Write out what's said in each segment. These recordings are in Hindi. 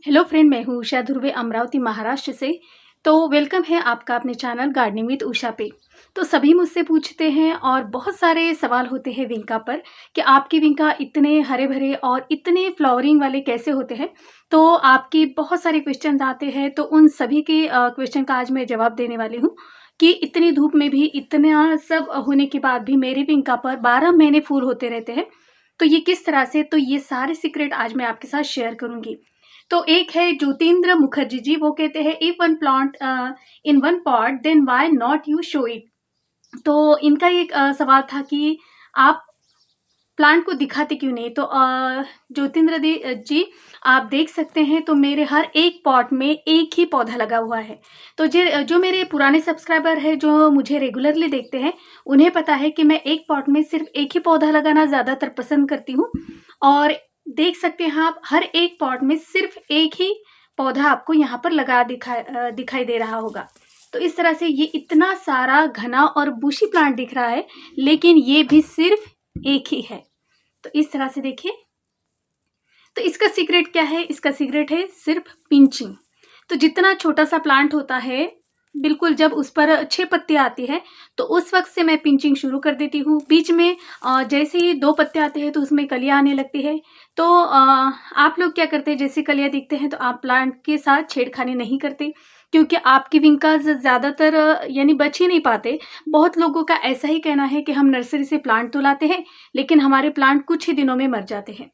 हेलो फ्रेंड, मैं हूँ उषा ध्रुवे अमरावती महाराष्ट्र से। तो वेलकम है आपका अपने चैनल गार्डनिंग विद उषा पे। तो सभी मुझसे पूछते हैं और बहुत सारे सवाल होते हैं विंका पर कि आपके विंका इतने हरे भरे और इतने फ्लावरिंग वाले कैसे होते हैं। तो आपके बहुत सारे क्वेश्चन आते हैं, तो उन सभी के क्वेश्चन का आज मैं जवाब देने वाली हूँ कि इतनी धूप में भी इतना सब होने के बाद भी मेरे विंका पर 12 महीने फूल होते रहते हैं। तो ये किस तरह से, तो ये सारे सीक्रेट आज मैं आपके साथ शेयर करूंगी। तो एक है ज्योतिन्द्र मुखर्जी जी, वो कहते हैं if one plant in one pot then why not you show it. तो इनका एक सवाल था कि आप प्लांट को दिखाते क्यों नहीं। तो ज्योतिन्द्र जी, आप देख सकते हैं तो मेरे हर एक पॉट में एक ही पौधा लगा हुआ है। तो जो मेरे पुराने सब्सक्राइबर है जो मुझे रेगुलरली देखते हैं, उन्हें पता है कि मैं एक पॉट में सिर्फ एक ही पौधा लगाना ज़्यादातर पसंद करती हूँ। और देख सकते हैं आप, हर एक पॉट में सिर्फ एक ही पौधा आपको यहाँ पर दिखाई दे रहा होगा। तो इस तरह से ये इतना सारा घना और बुशी प्लांट दिख रहा है, लेकिन ये भी सिर्फ एक ही है। तो इस तरह से देखिए। तो इसका सीक्रेट क्या है? इसका सीक्रेट है सिर्फ पिंचिंग। तो जितना छोटा सा प्लांट होता है, बिल्कुल जब उस पर 6 पत्तियां आती है तो उस वक्त से मैं पिंचिंग शुरू कर देती हूँ। बीच में जैसे ही 2 पत्ते आते हैं तो उसमें कलियां आने लगती है। तो आप लोग क्या करते हैं, जैसे कलियां दिखते हैं तो आप प्लांट के साथ छेड़खानी नहीं करते, क्योंकि आपकी विंकास ज़्यादातर यानी बच ही नहीं पाते। बहुत लोगों का ऐसा ही कहना है कि हम नर्सरी से प्लांट तो लाते हैं, लेकिन हमारे प्लांट कुछ ही दिनों में मर जाते हैं।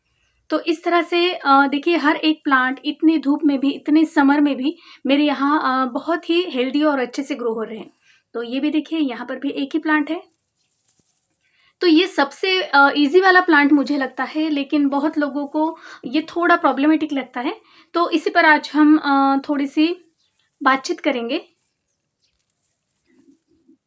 तो इस तरह से देखिए, हर एक प्लांट इतनी धूप में भी, इतने समर में भी मेरे यहाँ बहुत ही हेल्दी और अच्छे से ग्रो हो रहे हैं। तो ये भी देखिए, यहाँ पर भी एक ही प्लांट है। तो ये सबसे ईज़ी वाला प्लांट मुझे लगता है, लेकिन बहुत लोगों को ये थोड़ा प्रॉब्लमेटिक लगता है। तो इसी पर आज हम थोड़ी-सी बातचीत करेंगे।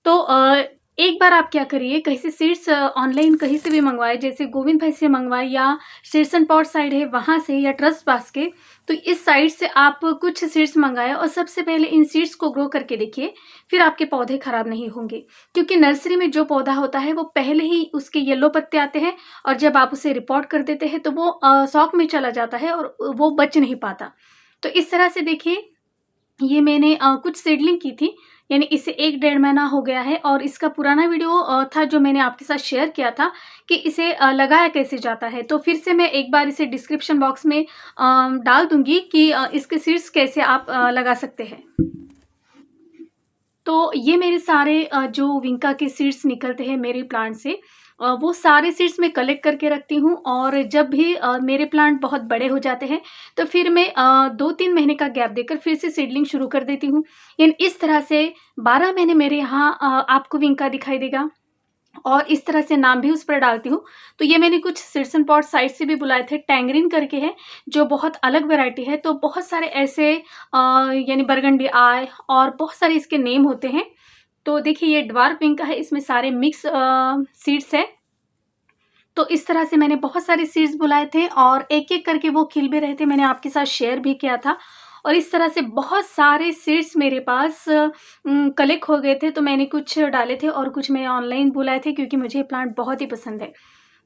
तो एक बार आप क्या करिए, कहीं से सीड्स ऑनलाइन कहीं से भी मंगवाएँ, जैसे गोविंद भाई से मंगवाएँ या सीड्स एंड पॉट साइट है वहाँ से, या ट्रस्ट बास्केट। तो इस साइट से आप कुछ सीड्स मंगाएँ और सबसे पहले इन सीड्स को ग्रो करके देखिए, फिर आपके पौधे खराब नहीं होंगे। क्योंकि नर्सरी में जो पौधा होता है वो पहले ही उसके येलो पत्ते आते हैं, और जब आप उसे रिपोर्ट कर देते हैं तो वो शॉक में चला जाता है और वो बच नहीं पाता। तो इस तरह से देखिए, ये मैंने कुछ सीडलिंग की थी, यानी इसे 1 डेढ़ महीना हो गया है। और इसका पुराना वीडियो था जो मैंने आपके साथ शेयर किया था कि इसे लगाया कैसे जाता है। तो फिर से मैं एक बार इसे डिस्क्रिप्शन बॉक्स में डाल दूँगी कि इसके सीड्स कैसे आप लगा सकते हैं। तो ये मेरे सारे जो विंका के सीड्स निकलते हैं मेरे प्लांट से, वो सारे सीड्स मैं कलेक्ट करके रखती हूँ। और जब भी मेरे प्लांट बहुत बड़े हो जाते हैं तो फिर मैं 2-3 महीने का गैप देकर फिर से सीडलिंग शुरू कर देती हूँ। यानी इस तरह से 12 महीने मेरे यहाँ आपको विंका दिखाई देगा, और इस तरह से नाम भी उस पर डालती हूँ। तो ये मैंने कुछ सीड्स एंड पॉट साइट से भी बुलाए थे, टैंगरीन करके है, जो बहुत अलग वैरायटी है। तो बहुत सारे ऐसे यानी बरगंडी आय और बहुत सारे इसके नेम होते हैं। तो देखिए, ये ड्वार्फ विंका है, इसमें सारे मिक्स सीड्स है। तो इस तरह से मैंने बहुत सारे सीड्स बुलाए थे और एक-एक करके वो खिल भी रहे थे, मैंने आपके साथ शेयर भी किया था। और इस तरह से बहुत सारे सीड्स मेरे पास कलेक्ट हो गए थे। तो मैंने कुछ डाले थे और कुछ मैंने ऑनलाइन बुलाए थे, क्योंकि मुझे ये प्लांट बहुत ही पसंद है।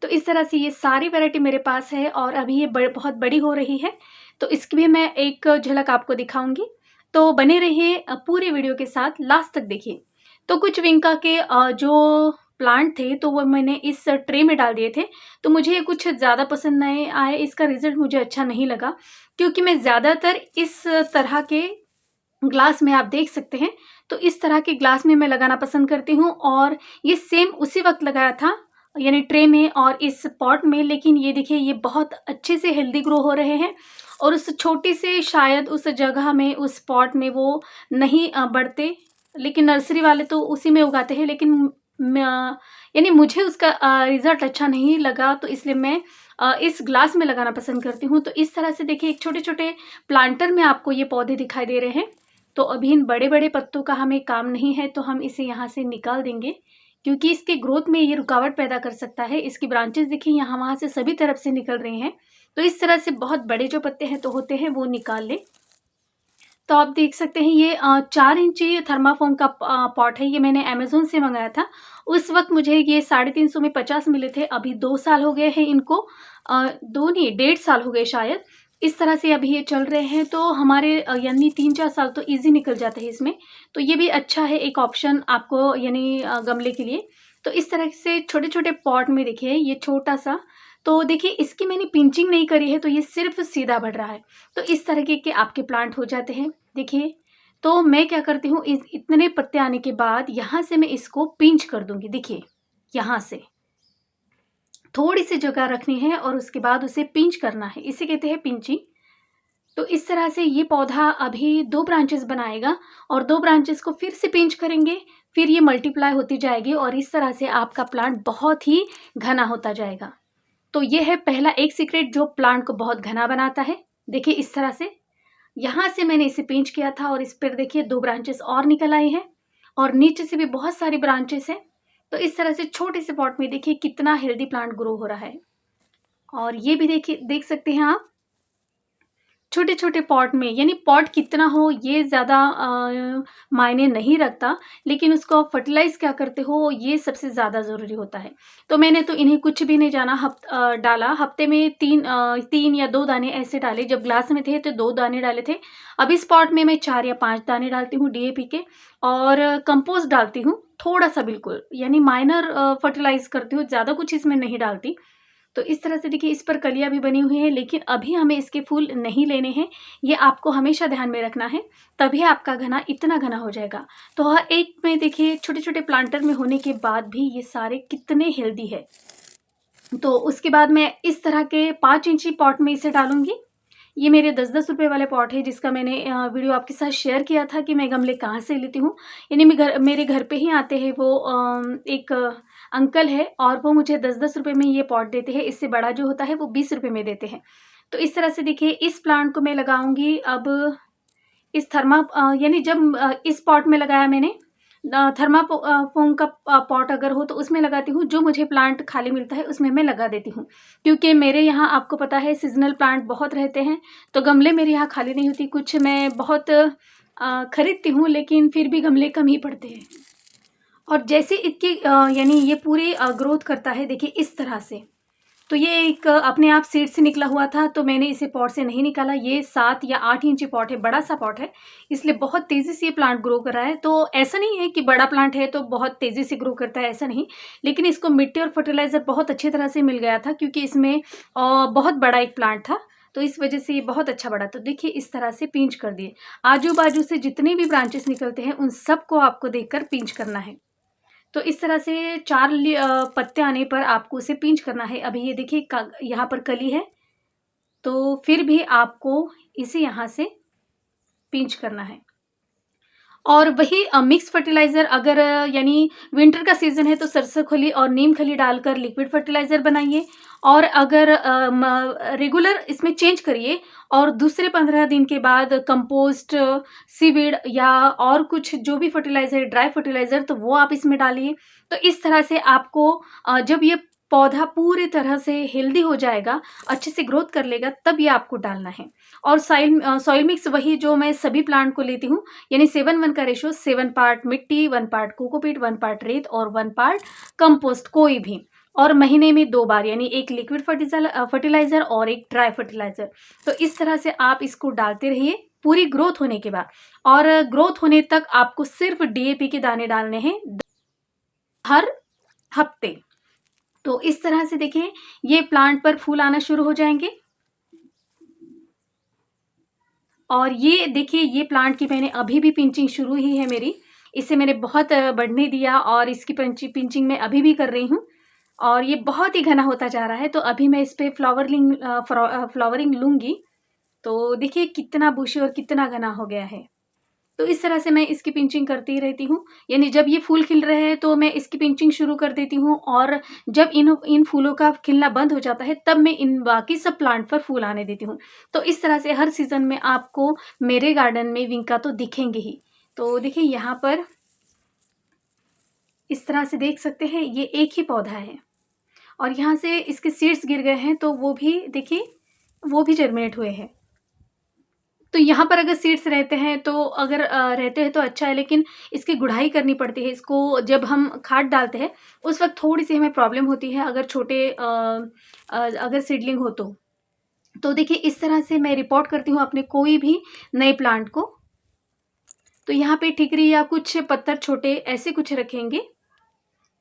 तो इस तरह से ये सारी वैरायटी मेरे पास है और अभी ये बहुत बड़ी हो रही है। तो इसकी भी मैं एक झलक आपको दिखाऊँगी। तो बने रहिए पूरे वीडियो के साथ, लास्ट तक देखिए। तो कुछ विंका के जो प्लांट थे तो वो मैंने इस ट्रे में डाल दिए थे। तो मुझे ये कुछ ज़्यादा पसंद नहीं आए, इसका रिज़ल्ट मुझे अच्छा नहीं लगा, क्योंकि मैं ज़्यादातर इस तरह के ग्लास में, आप देख सकते हैं, तो इस तरह के ग्लास में मैं लगाना पसंद करती हूँ। और ये सेम उसी वक़्त लगाया था, यानी ट्रे में और इस पॉट में। लेकिन ये देखिए, ये बहुत अच्छे से हेल्दी ग्रो हो रहे हैं, और उस छोटी से शायद उस जगह में, उस पॉट में वो नहीं बढ़ते, लेकिन नर्सरी वाले तो उसी में उगाते हैं। लेकिन यानी मुझे उसका रिज़ल्ट अच्छा नहीं लगा, तो इसलिए मैं इस ग्लास में लगाना पसंद करती हूँ। तो इस तरह से देखिए, एक छोटे-छोटे प्लांटर में आपको ये पौधे दिखाई दे रहे हैं। तो अभी इन बड़े-बड़े पत्तों का हमें काम नहीं है, तो हम इसे यहाँ से निकाल देंगे, क्योंकि इसके ग्रोथ में ये रुकावट पैदा कर सकता है। इसकी ब्रांचेज़ देखिए, यहाँ-वहाँ से सभी तरफ से निकल रही हैं। तो इस तरह से बहुत बड़े जो पत्ते हैं तो होते हैं, वो निकाल लें। तो आप देख सकते हैं, ये 4 इंची थर्माफोम का पॉट है, ये मैंने अमेज़न से मंगाया था। उस वक़्त मुझे ये 350 में 50 मिले थे। अभी 2 साल हो गए हैं इनको, 2 नहीं, 1.5 साल हो गए शायद। इस तरह से अभी ये चल रहे हैं, तो हमारे यानी 3-4 साल तो ईज़ी निकल जाते हैं इसमें। तो ये भी अच्छा है एक ऑप्शन आपको, यानी गमले के लिए। तो इस तरह से छोटे-छोटे पॉट में देखिए ये छोटा-सा, तो देखिए इसकी मैंने पिंचिंग नहीं करी है, तो ये सिर्फ़ सीधा बढ़ रहा है। तो इस तरीके के आपके प्लांट हो जाते हैं, देखिए। तो मैं क्या करती हूँ, इस इतने पत्ते आने के बाद यहाँ से मैं इसको पिंच कर दूँगी, देखिए, यहाँ से। थोड़ी-सी जगह रखनी है और उसके बाद उसे पिंच करना है, इसे कहते हैं पिंचिंग। तो इस तरह से ये पौधा अभी 2 ब्रांचेस बनाएगा और 2 ब्रांचेस को फिर से पिंच करेंगे, फिर ये मल्टीप्लाई होती जाएगी और इस तरह से आपका प्लांट बहुत ही घना होता जाएगा। तो ये है पहला एक सीक्रेट जो प्लांट को बहुत घना बनाता है। देखिए इस तरह से, यहाँ से मैंने इसे पिंच किया था और इस पर देखिए 2 ब्रांचेस और निकल आए हैं और नीचे से भी बहुत सारी ब्रांचेस हैं। तो इस तरह से छोटे से पॉट में देखिए कितना हेल्दी प्लांट ग्रो हो रहा है। और ये भी देखिए, देख सकते हैं आप, छोटे-छोटे पॉट में, यानी पॉट कितना हो ये ज़्यादा मायने नहीं रखता, लेकिन उसको आप फर्टिलाइज़ क्या करते हो ये सबसे ज़्यादा ज़रूरी होता है। तो मैंने तो इन्हें कुछ भी नहीं जाना डाला, हफ्ते में 3 या 2 दाने ऐसे डाले, जब ग्लास में थे तो 2 दाने डाले थे। अब इस पॉट में मैं 4 या 5 दाने डालती हूँ डीएपी के और कंपोस्ट डालती हूँ थोड़ा-सा, बिल्कुल, यानी माइनर फर्टिलाइज़ करती हूँ, ज़्यादा कुछ इसमें नहीं डालती। तो इस तरह से देखिए इस पर कलियाँ भी बनी हुई हैं, लेकिन अभी हमें इसके फूल नहीं लेने हैं, ये आपको हमेशा ध्यान में रखना है, तभी आपका घना इतना घना हो जाएगा। तो हर एक में देखिए छोटे-छोटे प्लांटर में होने के बाद भी ये सारे कितने हेल्दी है। तो उसके बाद मैं इस तरह के 5 इंची पॉट में इसे डालूँगी। ये मेरे 10-10 रुपए वाले पॉट है जिसका मैंने वीडियो आपके साथ शेयर किया था कि मैं गमले कहाँ से लेती हूँ। यानी मेरे घर पे ही आते हैं वो, एक अंकल है और वो मुझे 10-10 रुपए में ये पॉट देते हैं। इससे बड़ा जो होता है वो 20 रुपए में देते हैं। तो इस तरह से देखिए इस प्लांट को मैं लगाऊँगी अब इस यानी जब इस पॉट में लगाया मैंने, फोम का पॉट अगर हो तो उसमें लगाती हूँ, जो मुझे प्लांट खाली मिलता है उसमें मैं लगा देती हूँ। क्योंकि मेरे यहाँ आपको पता है सीज़नल प्लांट बहुत रहते हैं, तो गमले मेरे यहाँ खाली नहीं होती। कुछ मैं बहुत खरीदती हूँ, लेकिन फिर भी गमले कम ही पड़ते हैं। और जैसे इसकी यानी ये पूरी ग्रोथ करता है, देखिए इस तरह से। तो ये एक अपने आप सीड से निकला हुआ था, तो मैंने इसे पॉट से नहीं निकाला। ये 7 या 8 इंची पॉट है, बड़ा-सा पॉट है, इसलिए बहुत तेज़ी से ये प्लांट ग्रो कर रहा है। तो ऐसा नहीं है कि बड़ा प्लांट है तो बहुत तेज़ी से ग्रो करता है, ऐसा नहीं। लेकिन इसको मिट्टी और फर्टिलाइज़र बहुत अच्छी तरह से मिल गया था, क्योंकि इसमें बहुत बड़ा एक प्लांट था, तो इस वजह से ये बहुत अच्छा बढ़ा। तो देखिए इस तरह से पिंच कर दिए। आजू-बाजू से जितने भी ब्रांचेस निकलते हैं, उन सबको आपको देखकर पिंच करना है। तो इस तरह से 4 पत्ते आने पर आपको उसे पिंच करना है। अभी ये देखिए यहाँ पर कली है, तो फिर भी आपको इसे यहाँ से पिंच करना है। और वही मिक्स फर्टिलाइज़र, अगर यानी विंटर का सीज़न है तो सरसों खली और नीम खली डालकर लिक्विड फर्टिलाइज़र बनाइए। और अगर रेगुलर इसमें चेंज करिए और दूसरे 15 दिन के बाद कंपोस्ट, सीवीड या और कुछ जो भी फर्टिलाइज़र, ड्राई फर्टिलाइज़र, तो वो आप इसमें डालिए। तो इस तरह से आपको जब ये पौधा पूरी तरह से हेल्दी हो जाएगा, अच्छे से ग्रोथ कर लेगा, तब ये आपको डालना है। और सॉइल मिक्स वही जो मैं सभी प्लांट को लेती हूँ, यानी 7:1 का रेशियो, 7 पार्ट मिट्टी, 1 पार्ट कोकोपीट, 1 पार्ट रेत और 1 पार्ट कंपोस्ट, कोई भी। और महीने में 2 बार, यानी एक लिक्विड फर्टिलाइज़र और एक ड्राई फर्टिलाइज़र। तो इस तरह से आप इसको डालते रहिए पूरी ग्रोथ होने के बाद। और ग्रोथ होने तक आपको सिर्फ डीएपी के दाने डालने हैं हर हफ्ते। तो इस तरह से देखिए ये प्लांट पर फूल आना शुरू हो जाएँगे। और ये देखिए ये प्लांट की मैंने अभी भी पिंचिंग शुरू ही है मेरी। इसे मैंने बहुत बढ़ने दिया और इसकी पिंचिंग मैं अभी भी कर रही हूँ और ये बहुत ही घना होता जा रहा है। तो अभी मैं इस पे फ्लावरिंग लूँगी। तो देखिए कितना बुशी और कितना घना हो गया है। तो इस तरह से मैं इसकी पिंचिंग करती ही रहती हूँ। यानी जब ये फूल खिल रहे हैं तो मैं इसकी पिंचिंग शुरू कर देती हूँ और जब इन फूलों का खिलना बंद हो जाता है तब मैं इन बाकी सब प्लांट पर फूल आने देती हूँ। तो इस तरह से हर सीज़न में आपको मेरे गार्डन में विंका तो दिखेंगे ही। तो देखिए यहाँ पर इस तरह से देख सकते हैं, ये एक ही पौधा है और यहाँ से इसके सीड्स गिर गए हैं, तो वो भी देखिए, वो भी जर्मिनेट हुए हैं। तो यहाँ पर अगर सीड्स रहते हैं तो रहते हैं तो अच्छा है, लेकिन इसकी गुड़ाई करनी पड़ती है। इसको जब हम खाद डालते हैं उस वक़्त थोड़ी-सी हमें प्रॉब्लम होती है, अगर अगर सीडलिंग हो तो। तो देखिए इस तरह से मैं रिपोर्ट करती हूँ अपने कोई भी नए प्लांट को। तो यहाँ पे ठिकरी या कुछ पत्थर छोटे ऐसे कुछ रखेंगे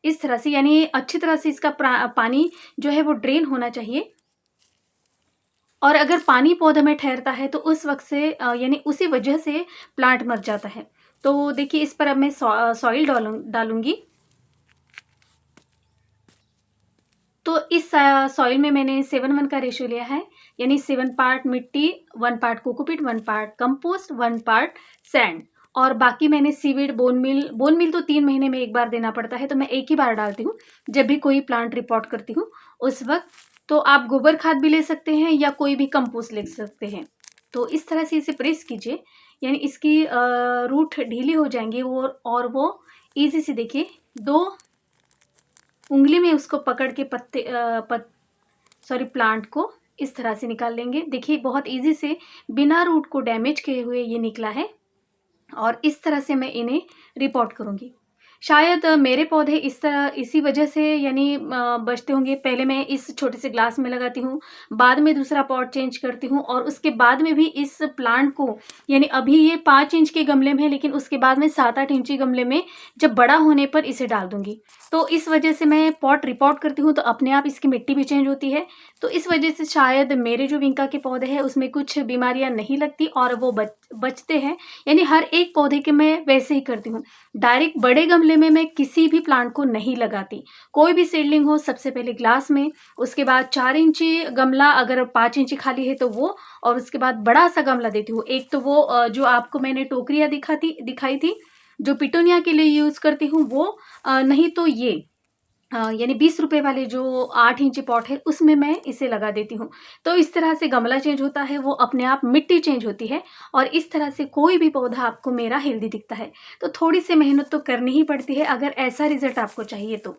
इस तरह से, यानी अच्छी तरह से इसका पानी जो है वो ड्रेन होना चाहिए। और अगर पानी पौधे में ठहरता है तो उस वक़्त से यानी उसी वजह से प्लांट मर जाता है। तो देखिए इस पर अब मैं सॉइल डालूँगी। तो इस सॉइल में मैंने 7:1 का रेशियो लिया है, यानी 7 पार्ट मिट्टी, 1 part cocopeat, 1 part compost, 1 part sand, और बाकी मैंने सीवीड, बोन मील तो 3 महीने में एक बार देना पड़ता है, तो मैं एक ही बार डालती हूँ जब भी कोई प्लांट रिपोर्ट करती हूँ उस वक़्त। तो आप गोबर खाद भी ले सकते हैं या कोई भी कंपोस्ट ले सकते हैं। तो इस तरह से इसे प्रेस कीजिए, यानी इसकी रूट ढीली हो जाएँगी और वो ईज़ी से देखिए 2 उँगली में उसको पकड़ के प्लांट को इस तरह से निकाल लेंगे। देखिए बहुत ईज़ी से बिना रूट को डैमेज किए हुए ये निकला है, और इस तरह से मैं इन्हें रिपोर्ट करूँगी। शायद मेरे पौधे इसी वजह से यानी बचते होंगे। पहले मैं इस छोटे से ग्लास में लगाती हूँ, बाद में दूसरा पॉट चेंज करती हूँ, और उसके बाद में भी इस प्लांट को, यानी अभी ये 5 इंच के गमले में है, लेकिन उसके बाद में 7-8 इंची गमले में जब बड़ा होने पर इसे डाल दूँगी। तो इस वजह से मैं पॉट रिपोर्ट करती हूँ तो अपने आप इसकी मिट्टी भी चेंज होती है। तो इस वजह से शायद मेरे जो विंका के पौधे हैं उसमें कुछ बीमारियाँ नहीं लगती और वो बचते हैं। यानी हर एक पौधे के मैं वैसे ही करती हूँ। डायरेक्ट बड़े गमले में मैं किसी भी प्लांट को नहीं लगाती। कोई भी सीडलिंग हो सबसे पहले ग्लास में, उसके बाद 4 इंची गमला, अगर 5 इंची खाली है तो वो, और उसके बाद बड़ा-सा गमला देती हूँ। एक तो वो जो आपको मैंने टोकरियाँ दिखाई थी, जो पिटूनिया के लिए यूज़ करती हूँ वो, नहीं तो ये यानी 20 रुपए वाले जो 8 इंची पॉट है उसमें मैं इसे लगा देती हूँ। तो इस तरह से गमला चेंज होता है, वो अपने आप मिट्टी चेंज होती है, और इस तरह से कोई भी पौधा आपको मेरा हेल्दी दिखता है। तो थोड़ी-सी मेहनत तो करनी ही पड़ती है अगर ऐसा रिज़ल्ट आपको चाहिए तो।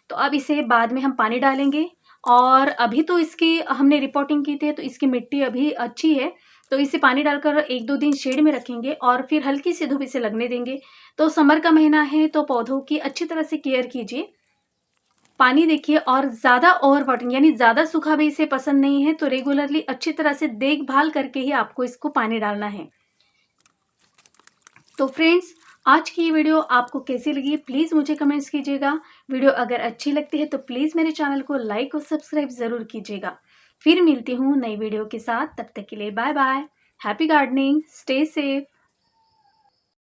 तो अब इसे बाद में हम पानी डालेंगे, और अभी तो इसकी हमने रिपोर्टिंग की थी तो इसकी मिट्टी अभी अच्छी है। तो इसे पानी डालकर 1-2 दिन शेड में रखेंगे और फिर हल्की सी धूप इसे लगने देंगे। तो समर का महीना है तो पौधों की अच्छी तरह से केयर कीजिए। पानी देखिए, और ज़्यादा ओवर वाटरिंग यानी ज़्यादा सूखा भी इसे पसंद नहीं है, तो रेगुलरली अच्छी तरह से देखभाल करके ही आपको इसको पानी डालना है। तो फ्रेंड्स, आज की ये वीडियो आपको कैसी लगी प्लीज़ मुझे कमेंट्स कीजिएगा। वीडियो अगर अच्छी लगती है तो प्लीज़ मेरे चैनल को लाइक और सब्सक्राइब ज़रूर कीजिएगा। फिर मिलती हूँ नई वीडियो के साथ, तब तक के लिए bye bye. Happy gardening, stay safe.